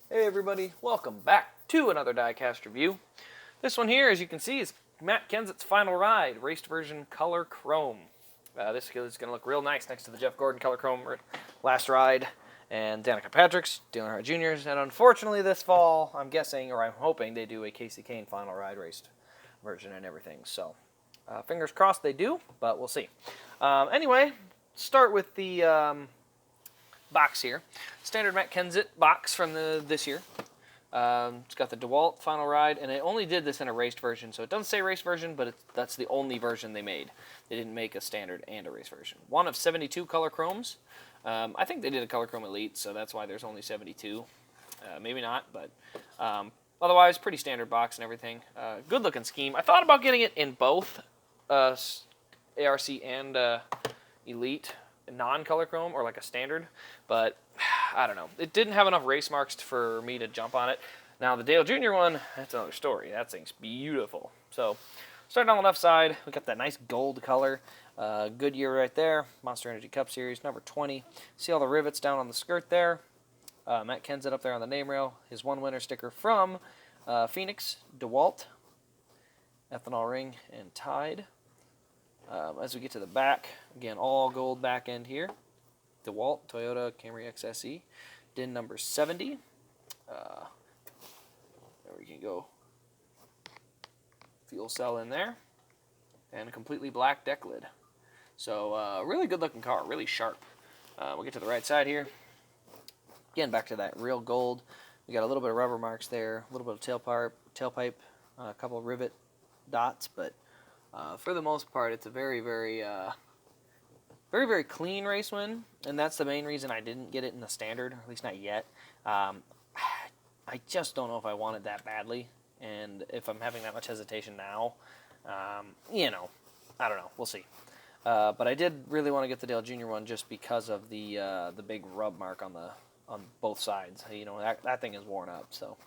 Hey everybody, welcome back to another Diecast review. This one here, as you can see, is Matt Kenseth's Final Ride, raced version Color Chrome. This is going to look real nice next to the Jeff Gordon Color Chrome Last Ride and Danica Patrick's, Dale Earnhardt Jr.'s, and unfortunately this fall, I'm guessing, or I'm hoping, they do a Kasey Kahne Final Ride raced version and everything. So, fingers crossed they do, but we'll see. Anyway, start with the box here. Standard Matt Kenseth box from this year. It's got the DeWalt Final Ride, and they only did this in a raced version, so it doesn't say race version, but that's the only version they made. They didn't make a standard and a race version. One of 72 color chromes. I think they did a color chrome elite, so that's why there's only 72. Maybe not, but otherwise, pretty standard box and everything. Good looking scheme. I thought about getting it in both ARC and elite non-color chrome or like a standard, but I don't know. It didn't have enough race marks for me to jump on it. Now the Dale Jr. one, that's another story. That thing's beautiful. So starting on the left side, we got that nice gold color. Goodyear right there. Monster Energy Cup Series number 20. See all the rivets down on the skirt there. Matt Kenseth up there on the name rail. His one winner sticker from Phoenix, DeWalt, Ethanol Ring, and Tide. As we get to the back, again, all gold back end here. DeWalt, Toyota Camry XSE, DIN number 70. There we can go. Fuel cell in there. And a completely black deck lid. So, really good looking car, really sharp. We'll get to the right side here. Again, back to that real gold. We got a little bit of rubber marks there, a little bit of tailpipe, a couple of rivet dots, but for the most part, it's a very, very clean race win, and that's the main reason I didn't get it in the standard, or at least not yet. I just don't know if I want it that badly, and if I'm having that much hesitation now, I don't know. We'll see. But I did really want to get the Dale Jr. one just because of the big rub mark on both sides. That thing is worn up. So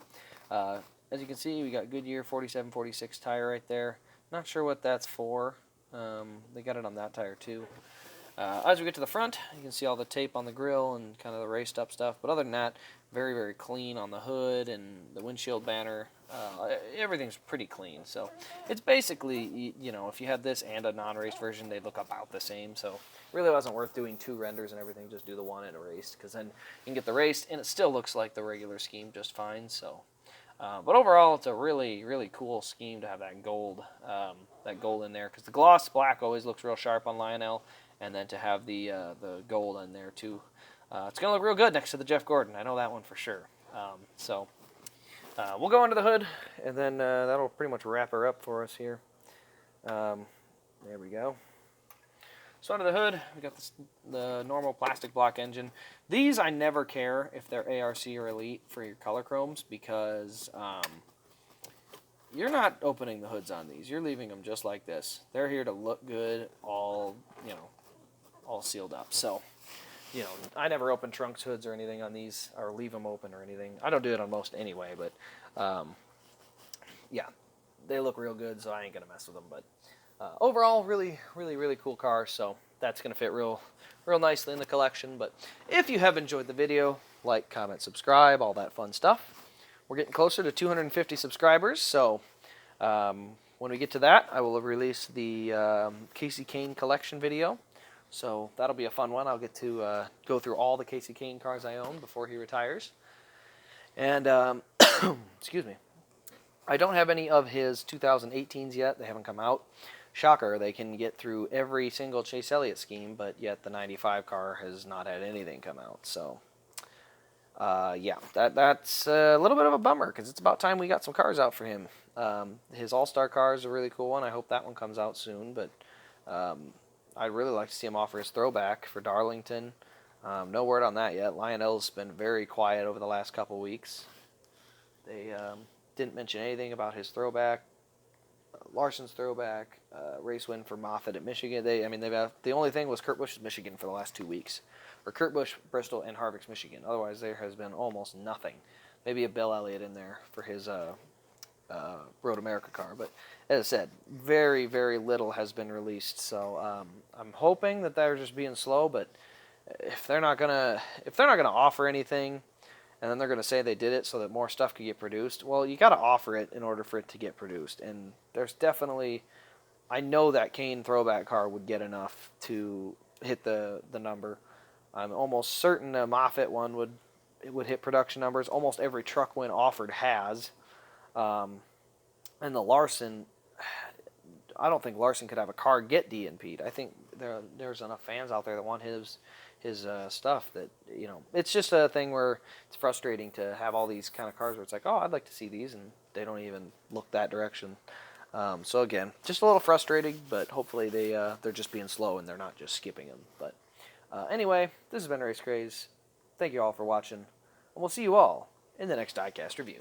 as you can see, we got Goodyear 47-46 tire right there. Not sure what that's for. They got it on that tire too. As we get to the front, you can see all the tape on the grill and kind of the raced up stuff. But other than that, very, very clean on the hood and the windshield banner. Everything's pretty clean. So it's basically, if you had this and a non-raced version, they'd look about the same. So it really wasn't worth doing two renders and everything. Just do the one and a raced, because then you can get the raced, and it still looks like the regular scheme just fine. So. But overall, it's a really, really cool scheme to have that gold in there, because the gloss black always looks real sharp on Lionel, and then to have the gold in there too, it's gonna look real good next to the Jeff Gordon. I know that one for sure. We'll go under the hood, and then that'll pretty much wrap her up for us here. There we go. So under the hood, we got the normal plastic block engine. These I never care if they're ARC or Elite for your color chromes, because you're not opening the hoods on these. You're leaving them just like this. They're here to look good, all sealed up. So, I never open trunks, hoods, or anything on these, or leave them open or anything. I don't do it on most anyway, but yeah, they look real good, so I ain't gonna mess with them. But overall, really, really, really cool car, so that's going to fit real nicely in the collection. But if you have enjoyed the video, like, comment, subscribe, all that fun stuff. We're getting closer to 250 subscribers, so when we get to that, I will release the Kasey Kahne collection video. So that'll be a fun one. I'll get to go through all the Kasey Kahne cars I own before he retires. And, excuse me, I don't have any of his 2018s yet. They haven't come out. Shocker, they can get through every single Chase Elliott scheme, but yet the 95 car has not had anything come out. So, yeah, that's a little bit of a bummer, because it's about time we got some cars out for him. His All-Star car is a really cool one. I hope that one comes out soon, but I'd really like to see him offer his throwback for Darlington. No word on that yet. Lionel's been very quiet over the last couple weeks. They didn't mention anything about his throwback. Larson's throwback, race win for Moffitt at Michigan. The only thing was Kurt Busch's Michigan for the last 2 weeks, or Kurt Busch, Bristol, and Harvick's Michigan. Otherwise, there has been almost nothing. Maybe a Bill Elliott in there for his Road America car, but as I said, very, very little has been released. So I'm hoping that they're just being slow. But if they're not gonna offer anything, and then they're going to say they did it so that more stuff could get produced. Well, you got to offer it in order for it to get produced, and there's definitely, I know that Kane throwback car would get enough to hit the number. I'm almost certain a Moffitt one would hit production numbers. Almost every truck win offered has. And the Larson, I don't think Larson could have a car get DNP'd. I think there's enough fans out there that want his stuff that, it's just a thing where it's frustrating to have all these kind of cars where it's like, oh, I'd like to see these, and they don't even look that direction. So again, just a little frustrating, but hopefully they're just being slow and they're not just skipping them. But anyway, this has been Race Craze. Thank you all for watching, and we'll see you all in the next Diecast review.